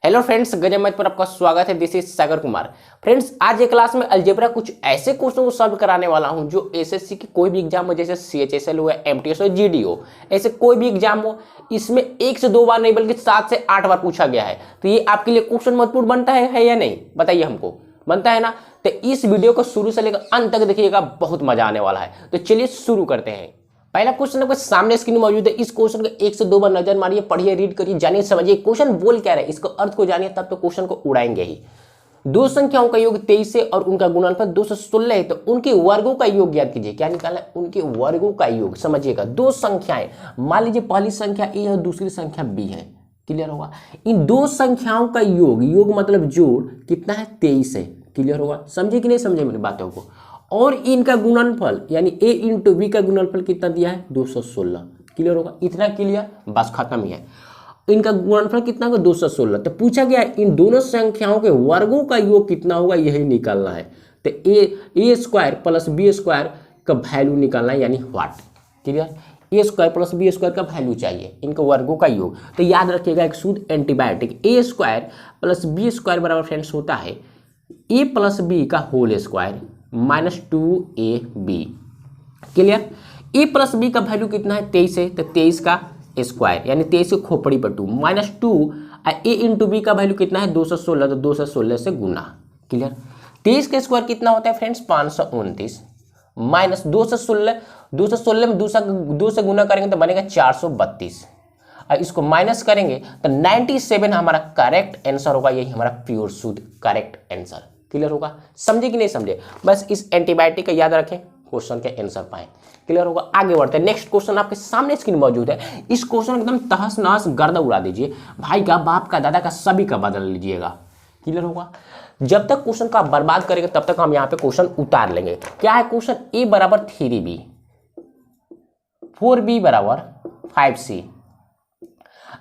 Hello friends, गजब math पर आपका स्वागत है। This is Sagar Kumar. Friends, आज ये क्लास में अलजेब्रा कुछ ऐसे क्वेश्चन को सॉल्व कराने वाला हूं जो एसएससी की कोई भी एग्जाम हो, जैसे सीएचएसएल हो, एमटीएस हो, जीडी हो, ऐसे कोई भी एग्जाम हो, इसमें 1 से 2 बार नहीं बल्कि 7 से 8 बार पूछा गया है। तो ये आपके लिए क्वेश्चन महत्वपूर्ण बनता है या नहीं, बताइए हमको। बनता है ना? तो इस वीडियो को शुरू से लेकर अंत तक देखिएगा, बहुत मजा आने वाला है। तो चलिए शुरू करते हैं। पहला क्वेश्चन आपके सामने स्क्रीन मौजूद है। इस क्वेश्चन को 1 से 2 बार नजर मारिए, पढ़िए, रीड करिए, जानिए, समझिए क्वेश्चन बोल क्या रहा है, इसको अर्थ को जानिए, तब तो क्वेश्चन को उड़ाएंगे ही। दो संख्याओं का योग 23 है और उनका गुणनफल 216 है, तो उनके वर्गों का योग ज्ञात कीजिए। क्या निकालना है? उनके वर्गों का योग। समझिएगा, दो संख्याएं, मान लीजिए पहली संख्या ए है और दूसरी संख्या बी है। क्लियर होगा? इन दो संख्याओं का योग, योग मतलब जोड़, कितना है? 23 है। क्लियर होगा? समझे कि नहीं समझे मेरी बातों को? और इनका गुणनफल यानी a इंटू बी का गुणनफल कितना दिया है? 216। क्लियर होगा? इतना क्लियर, बस खत्म ही है। इनका गुणनफल कितना होगा? 216। तो पूछा गया इन दोनों संख्याओं के वर्गों का योग कितना होगा, यही निकालना है। तो A square plus B square का वैल्यू निकालना है, यानी what. Clear? A square plus B square का वैल्यू चाहिए, इनके वर्गों का योग। तो याद रखिएगा, एक शुद्ध antibiotic, a square plus B square बराबर फ्रेंड्स होता है ए प्लस बी का whole square minus 2ab। Clear? A plus b का वैल्यू कितना है? 23 है, तो 23 का स्क्वायर यानी 23 की खोपड़ी पर 2 माइनस 2। ए इंटू बी का वैल्यू कितना है? 216, तो 216 से गुना। क्लियर? 23 का स्क्वायर कितना होता है फ्रेंड्स? 529 माइनस 216 में 2 से गुना करेंगे तो बनेगा 432। और इसको माइनस करेंगे तो 97 हमारा करेक्ट आंसर होगा। यही हमारा प्योर शुद्ध करेक्ट आंसर। क्लियर होगा? समझे कि नहीं समझे? बस इस एंटीबायोटिक का याद रखें, क्वेश्चन के आंसर पाएं। क्लियर होगा? आगे बढ़ते हैं। नेक्स्ट क्वेश्चन आपके सामने स्क्रीन मौजूद है। इस क्वेश्चन एकदम तहस नहस गर्दा उड़ा दीजिए। भाई का, बाप का, दादा का, सभी का बदल लीजिएगा। क्लियर होगा? जब तक क्वेश्चन का बर्बाद करेंगे तब तक हम यहाँ पे क्वेश्चन उतार लेंगे। क्या है क्वेश्चन? ए बराबर 3b, 4b बराबर 5c,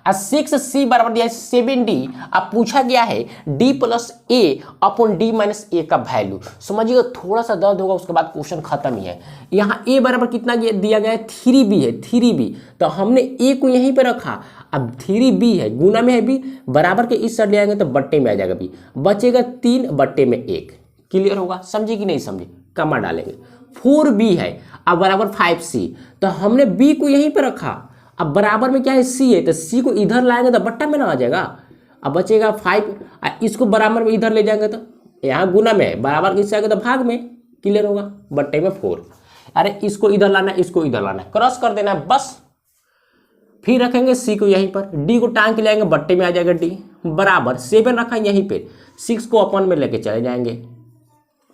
6c बराबर दिया है 7d। अब पूछा गया है d प्लस ए अपॉन d माइनस ए का वैल्यू। समझिएगा, थोड़ा सा दर्द होगा, उसके बाद क्वेश्चन खत्म ही है। यहाँ a बराबर कितना दिया गया है? 3b है, 3b। तो हमने a को यहीं पे रखा। अब 3b है, गुना में है b, बराबर के इस साइड ले आएंगे तो बट्टे में आ जाएगा b, बचेगा 3 बट्टे में 1। क्लियर होगा? समझे कि नहीं समझे? कमा डालेंगे। 4b है, अब बराबर 5c, तो हमने b को यहीं पे रखा। अब बराबर में क्या है? c है, तो c को इधर लाएंगे तो बट्टा में ना आ जाएगा। अब बचेगा 5, इसको बराबर में इधर ले जाएंगे तो यहाँ गुना में, बराबर किससे आएगा तो भाग में। क्लियर होगा? बट्टे में 4। अरे इसको इधर लाना है, इसको इधर लाना है, क्रॉस कर देना है बस। फिर रखेंगे c को यहीं पर, d को टांग के लाएंगे, बट्टे में आ जाएगा d, बराबर 7 रखा यहीं पे, 6 को अपन में लेके चले जाएंगे।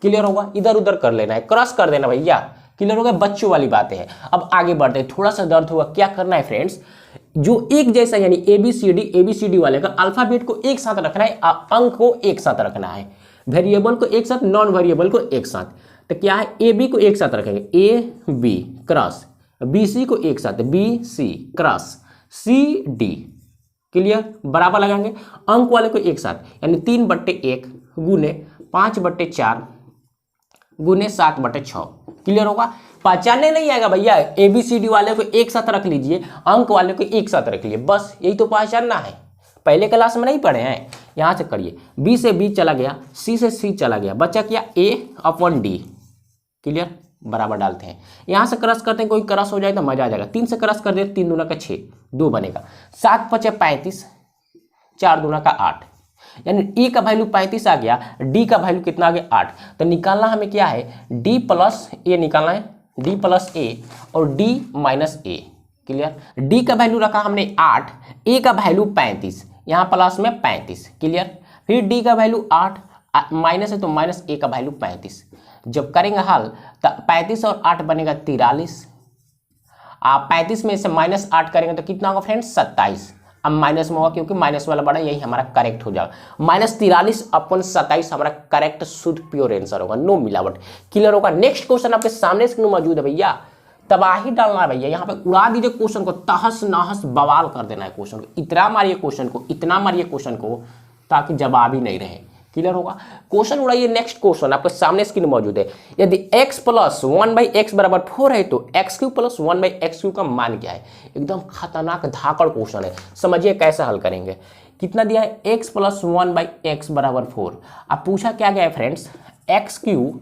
क्लियर होगा? इधर उधर कर लेना है, क्रॉस कर देना भैया। क्लियर होगा? बच्चों वाली बातें हैं। अब आगे बढ़ते हैं। थोड़ा सा दर्द होगा। क्या करना है फ्रेंड्स? जो एक जैसा यानी एबीसीडी वाले का अल्फाबेट को एक साथ रखना है, अंक को एक साथ रखना है, वेरिएबल को एक साथ, नॉन वेरिएबल को एक साथ। तो क्या है? ए बी को एक साथ रखेंगे, A B cross, B C को एक साथ, B C cross, C D. Clear? बराबर लगाएंगे। अंक वाले को एक साथ यानी 3/1 गुने 5/4 गुने 7/6। क्लियर होगा? पहचानने नहीं आएगा भैया। एबीसीडी वाले को एक साथ रख लीजिए, अंक वाले को एक साथ रख लीजिए, बस यही तो पहचानना है। पहले क्लास में नहीं पढ़े हैं? यहां से करिए, बी से बी चला गया, सी से सी चला गया, बचा क्या? ए अपॉन डी। क्लियर? बराबर डालते हैं, यहां से क्रॉस करते हैं, कोई क्रॉस हो जाए तो मजा आ जाएगा। 3 से क्रॉस कर दे, 3 दूना का 6, 2 बनेगा, 7 × 5 = 35, 4 दूना का 8, यानी ए का वैल्यू 35 आ गया, डी का वैल्यू कितना आ गया? 8। तो निकालना हमें क्या है? डी प्लस ए निकालना है, डी प्लस ए और डी माइनस ए। क्लियर? डी का वैल्यू रखा हमने 8, ए का वैल्यू 35, यहाँ प्लस में 35। क्लियर? फिर डी का वैल्यू 8, माइनस है तो माइनस ए का वैल्यू 35। जब करेंगे हल तो 35 और 8 बनेगा 43। आप 35 में से -8 करेंगे तो कितना होगा फ्रेंड्स? 27। अब माइनस में होगा क्योंकि माइनस वाला बड़ा, यही हमारा करेक्ट हो जाएगा। -43/27 हमारा करेक्ट शुद्ध प्योर आंसर होगा, नो मिलावट। क्लियर होगा? नेक्स्ट क्वेश्चन आपके सामने स्क्रीन मौजूद है भैया, तबाही डालना है भैया। यहाँ पे उड़ा दीजिए क्वेश्चन को, तहस नहस बवाल कर देना है क्वेश्चन को। इतना मारिए क्वेश्चन को, इतना मारिए क्वेश्चन को ताकि जवाब ही नहीं रहे। क्लियर होगा? क्वेश्चन उड़ाइए। नेक्स्ट क्वेश्चन आपके सामने स्क्रीन मौजूद है। यदि x प्लस 1/x बराबर 4 है तो x³ प्लस 1/x³ का मान क्या है? एकदम खतरनाक धाकड़ क्वेश्चन है, समझिए कैसे हल करेंगे। कितना दिया है x प्लस 1/x बराबर 4। अब पूछा क्या गया है friends, x cube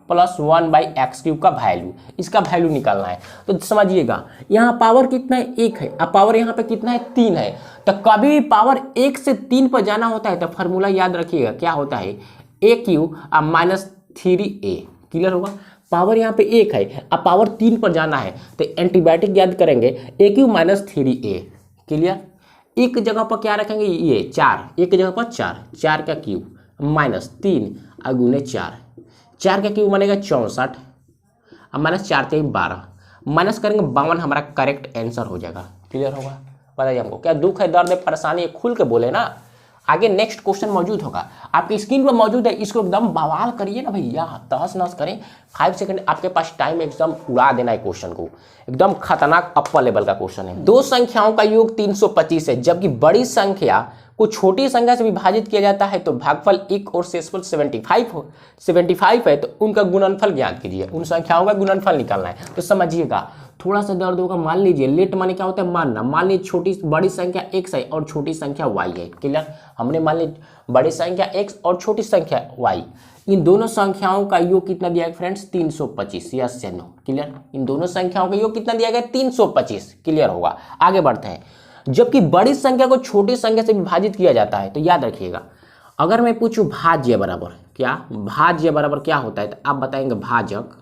plus 1/x³ का वैल्यू, इसका वैल्यू निकालना है। तो समझिएगा यहाँ पावर कितना है, 1 है। अब पावर यहाँ पे कितना है, 3 है। तो कभी भी पावर 1 से 3 पर जाना होता है तो फार्मूला याद रखिएगा, क्या होता है, a³ अब माइनस 3a। क्लियर होगा, पावर यहाँ पे 1 है, अब पावर 3 पर जाना है तो एंटीबायोटिक याद करेंगे, a³ माइनस 3a। क्लियर, एक जगह पर क्या रखेंगे, ये 4, एक जगह पर 4 का क्यूब माइनस 3 अगुने 4 का क्यूब बनेगा 64, अब माइनस 4 3 12, माइनस करेंगे 52, हमारा करेक्ट आंसर हो जाएगा। क्लियर होगा, बताइए हमको क्या दुख है, दर्द है, परेशानी है, खुल के बोले ना। आगे नेक्स्ट क्वेश्चन मौजूद होगा, आपकी स्क्रीन पर मौजूद है, इसको एकदम बवाल करिए ना भैया, तहस नहस करें। 5 सेकंड आपके पास टाइम, एकदम उड़ा देना है क्वेश्चन को, एकदम खतरनाक अप्पर लेवल का क्वेश्चन है। दो संख्याओं का योग 325 है, जबकि बड़ी संख्या को छोटी संख्या से विभाजित किया जाता है तो भागफल 1 और शेषफल 75 है, तो उनका गुणनफल ज्ञात कीजिए। उन संख्याओं का गुणनफल निकालना है। तो समझिएगा, थोड़ा सा दर्द होगा। मान लीजिए लेट माने क्या होता है, मानना। मान लीजिए बड़ी संख्या x है और छोटी संख्या y है। क्लियर, हमने मान लीजिए बड़ी संख्या x और छोटी संख्या y, इन दोनों संख्याओं का योग कितना दिया है फ्रेंड्स, 325। यस या नो? क्लियर, इन दोनों संख्याओं का योग कितना दिया गया, 325। क्लियर होगा, आगे बढ़ते हैं। जबकि बड़ी संख्या को छोटी संख्या से विभाजित किया जाता है, तो याद रखिएगा, अगर मैं पूछूं भाज्य बराबर क्या, भाज्य बराबर क्या होता है, तो आप बताएंगे भाजक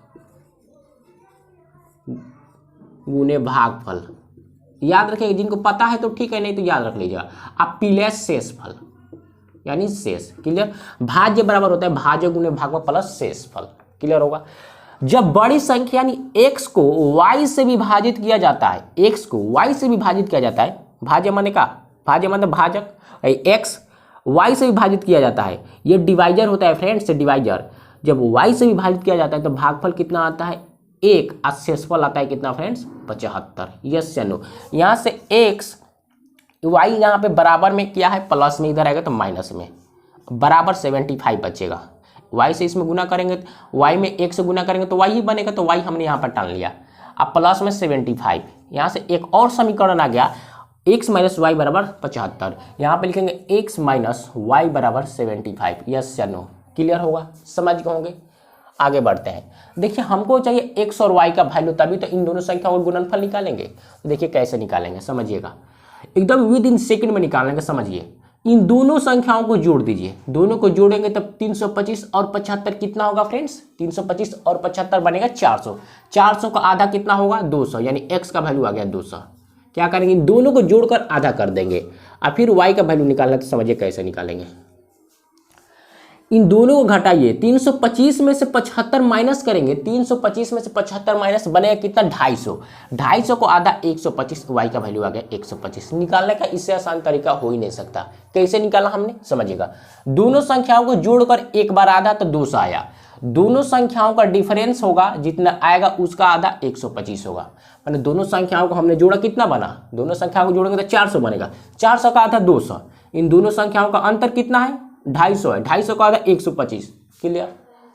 गुने भागफल। याद रखिएगा, जिनको पता है तो ठीक है, नहीं तो याद रख लीजिएगा आप प्लस शेषफल, यानी शेष। क्लियर, भाज्य बराबर होता है भाजक गुने भागफल प्लस शेषफल। क्लियर होगा। जब बड़ी संख्या यानी x को y से विभाजित किया जाता है, x को y से विभाजित किया जाता है, भाज्य माने का, भाज्य मतलब भाजक, x y से विभाजित किया जाता है, ये डिवाइजर होता है फ्रेंड्स, डिवाइजर। जब y से विभाजित किया जाता है तो भागफल कितना आता है, 1, और शेषफल आता है कितना फ्रेंड्स, 75। यस या नो? यहाँ से x y यहाँ पे बराबर में क्या है, प्लस में, इधर आएगा तो माइनस में, बराबर 75 बचेगा। y से इसमें गुना करेंगे, y में 1 से गुना करेंगे तो y ही बनेगा, तो y हमने यहाँ पर टाल लिया। अब प्लस में 75, यहाँ से एक और समीकरण आ गया, x माइनस वाई बराबर 75। यहाँ पे लिखेंगे x माइनस वाई बराबर 75। यस या नो? क्लियर होगा, समझ गए होंगे। आगे बढ़ते हैं। देखिए, हमको चाहिए x और y का वैल्यू, तभी तो इन दोनों संख्याओं का गुणनफल निकालेंगे। तो देखिए कैसे निकालेंगे, समझिएगा, एकदम विद इन सेकंड में निकालेंगे। समझिए, इन दोनों संख्याओं को जोड़ दीजिए, दोनों को जोड़ेंगे तब 325 और 75 कितना होगा फ्रेंड्स, 325 और 75 बनेगा 400। 400 का आधा कितना होगा, 200, यानी x का वैल्यू आ गया 200। क्या करेंगे, इन दोनों को जोड़कर आधा कर देंगे और फिर y का वैल्यू निकालना। तो समझिए कैसे निकालेंगे, इन दोनों को घटाइए, 325 में से 75 माइनस करेंगे, 325 में से 75 माइनस बनेगा कितना, 250। 250 को आधा 125, y का वैल्यू आ गया 125। निकालने का इससे आसान तरीका हो ही नहीं सकता। कैसे निकाला हमने, समझिएगा, दोनों संख्याओं को जोड़कर एक बार आधा तो 200 आया, दोनों संख्याओं का डिफरेंस होगा, जितना आएगा उसका आधा 125 होगा। मैंने दोनों संख्याओं को हमने जोड़ा, कितना बना, दोनों संख्याओं को जोड़ेंगे तो 400 बनेगा, 400 का आधा 200। इन दोनों संख्याओं का अंतर कितना है, 250 है, 250 का आधा 125। क्लियर,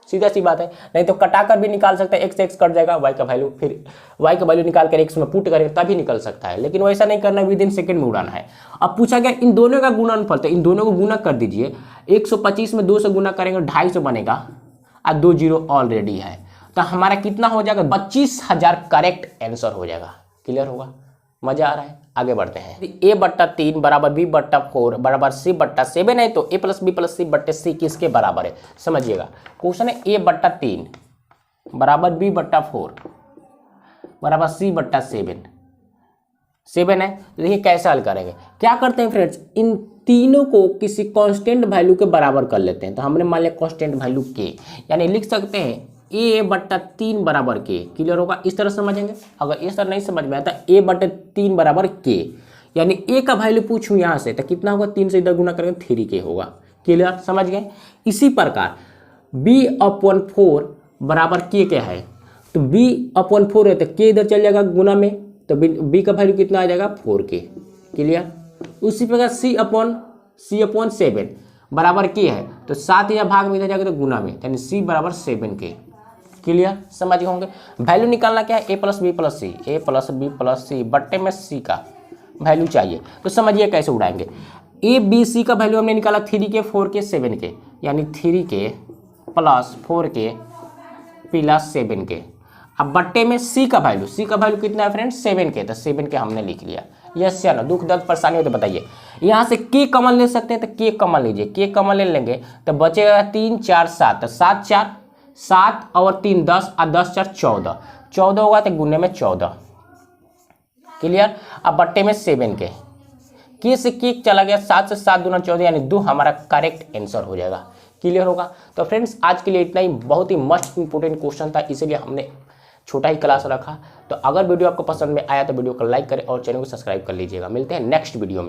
सीधा सी बात है। नहीं तो कटाकर भी निकाल सकते हैं, x से x कट जाएगा, y का वैल्यू, फिर y का वैल्यू निकाल कर x में पुट करेंगे तभी निकल सकता है, लेकिन वैसा नहीं करना, विद इन सेकंड में उड़ाना है। अब पूछा गया इन दोनों का गुणनफल, तो इन दोनों को गुना कर दीजिए, 125 में 2 से गुना करेंगे 250 बनेगा, और 2 जीरो ऑलरेडी है, तो हमारा कितना हो जाएगा, 25,000 करेक्ट आंसर हो जाएगा। क्लियर होगा, मजा आ रहा है। आगे बढ़ते हैं। a/3 बराबर b/4 बराबर c/7 है, तो a plus b plus c/c किसके बराबर है, समझिएगा। क्वेश्चन है a/3 बराबर b/4 बराबर c/7, 7 है। देखिए कैसे हल करेंगे, क्या करते हैं फ्रेंड्स, इन तीनों को किसी कांस्टेंट वैल्यू के बराबर कर लेते हैं। तो हमने मान लिया कांस्टेंट वैल्यू k, यानी लिख सकते हैं a/3 बराबर k। क्लियर होगा, इस तरह समझेंगे। अगर इस तरह नहीं समझ में आता, a/3 बराबर k, यानी a का वैल्यू पूछूं यहाँ से तो कितना होगा, 3 से इधर गुना करेंगे 3k होगा। क्लियर, समझ गए। इसी प्रकार b/4 बराबर k क्या है, तो b/4 है तो k इधर चल जाएगा गुना में, तो b का वैल्यू कितना आ जाएगा, 4k। क्लियर, उसी प्रकार c/7 बराबर k है, तो 7 या भाग में इधर जाएगा तो गुना में, यानी c बराबर 7k। क्लियर, समझ गए होंगे। वैल्यू निकालना क्या है, a plus b plus c, a plus b plus c बट्टे में c का वैल्यू चाहिए। तो समझिए कैसे उड़ाएंगे, ए बी सी का वैल्यू हमने निकाला 3 के 4 के 7 के, यानी 3 के प्लस 4 के प्लस 7 के। अब बट्टे में सी का वैल्यू कितना है फ्रेंड्स 7 के, तो 7 के हमने लिख लिया। यस या ना, दुख दर्द परेशानी हो तो बताइए। यहाँ से के कॉमन ले सकते हैं तो के कॉमन लीजिए, के कॉमन ले लेंगे तो बचेगा 3 4 7, तो 7 4 7 और 3 10 और 10 4 14, 14 होगा तो गुने में 14। क्लियर। अब बट्टे में 7 के से के चला गया, 7 से 7 दूना 14, यानी 2 हमारा करेक्ट आंसर हो जाएगा। क्लियर होगा। तो फ्रेंड्स आज के लिए इतना ही, बहुत ही मस्ट इंपोर्टेंट क्वेश्चन था, इसीलिए हमने छोटा ही क्लास रखा। तो अगर वीडियो आपको पसंद में आया तो वीडियो को लाइक करें और चैनल को सब्सक्राइब कर लीजिएगा। मिलते हैं नेक्स्ट वीडियो में।